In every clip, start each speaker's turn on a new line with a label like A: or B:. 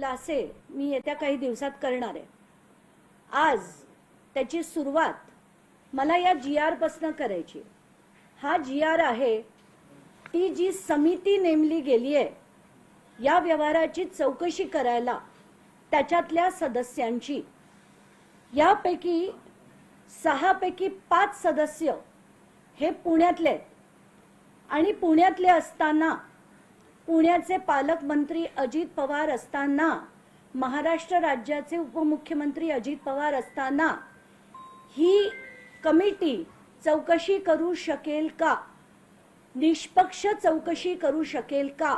A: खुलासे मी येत्या काही दिवसात करणार आहे। आज त्याची सुरुवात मला या GR पासून करायची। हा GR आहे ती जी समिती नेमली गेली आहे या व्यवहाराची चौकशी करायला त्याच्यातल्या सदस्यांची। यापैकी 6 पैकी 5 सदस्य हे पुण्यातले आहेत आणि पुण्यातले असताना पुण्याचे पालकमंत्री अजित पवार असताना महाराष्ट्र राज्याचे उपमुख्यमंत्री अजित पवार असताना ही कमिटी चौकशी करू शकेल का, निष्पक्ष चौकशी करू शकेल का।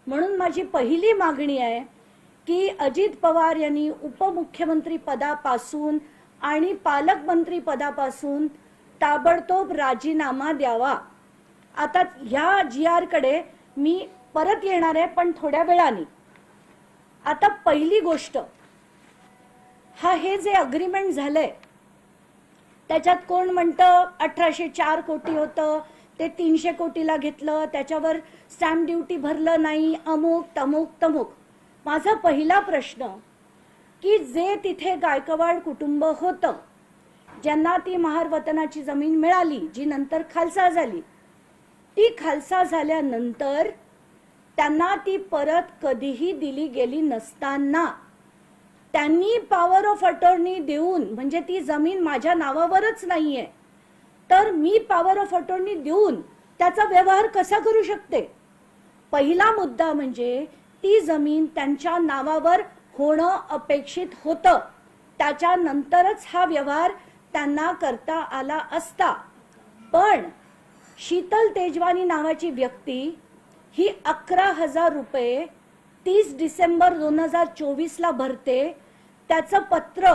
A: म्हणून माझी पहिली मागणी आहे की अजित पवार यांनी उपमुख्यमंत्री पदापासून आणि पालकमंत्री पदापासून ताबडतोब राजीनामा द्यावा। आता ह्या GR कडे मी परत येणार आहे पण थोड्या वेळाने। आता पहिली गोष्ट, हे जे अग्रीमेंट झालंय त्याच्यात कोण म्हणतं 1804 कोटी होतं, ते 300 कोटीला घेतलं, त्याच्यावर स्टॅम्प ड्युटी भरलं नाही, अमुक तमुक तमुक। माझा पहिला प्रश्न की जे तिथे गायकवाड कुटुंब होतं, ज्यांना ती महार वतनाची जमीन मिळाली जी नंतर खालसा झाली, ती खालसा झाल्यानंतर त्यांना ती परत कधीही दिली गेली नसताना त्यांनी पॉवर ऑफ अटॉर्नी देऊन, म्हणजे ती जमीन माझ्या नावावरच नाहीये तर मी पॉवर ऑफ अटॉर्नी देऊन त्याचा व्यवहार कसा करू शकते। पहिला मुद्दा म्हणजे ती जमीन त्यांच्या नावावर होणं अपेक्षित होतं, त्याच्यानंतरच हा व्यवहार त्यांना करता आला असता। पण शीतल तेजवानी नावाची व्यक्ती ही 11,000 रुपये 30 डिसेंबर 2024 ला भरते, त्याचं पत्र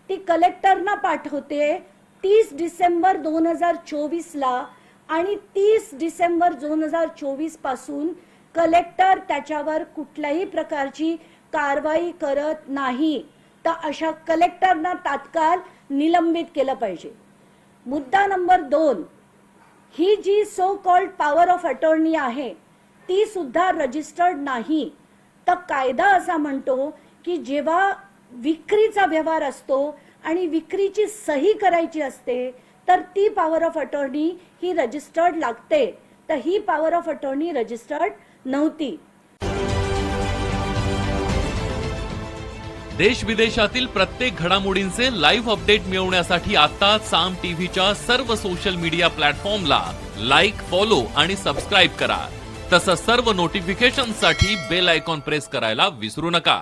A: ती कलेक्टरना पाठवते 30 डिसेंबर 2024 ला आणि 30 डिसेंबर 2024 पासून कलेक्टर त्याच्यावर कुठल्याही प्रकारची कारवाई करत नाही। तर अशा कलेक्टरना तात्काळ निलंबित केलं पाहिजे। मुद्दा नंबर 2, ही जी so called power of attorney आहे ती सुद्धा रजिस्टर्ड नाही। तर कायदा असा म्हणतो की जेव्हा विक्रीचा व्यवहार असतो आणि विक्रीची सही करायची असते तर ती power of attorney he registered लागते, तर ही पॉवर ऑफ अटॉर्नी रजिस्टर्ड नव्हती।
B: देश विदेशातील प्रत्येक घडामोडींचे लाईव्ह अपडेट मिळवण्यासाठी आता साम टीव्हीच्या सर्व सोशल मीडिया प्लॅटफॉर्मला लाईक, फॉलो आणि सबस्क्राईब करा। तसंच सर्व नोटिफिकेशनसाठी बेल आयकॉन प्रेस करायला विसरू नका।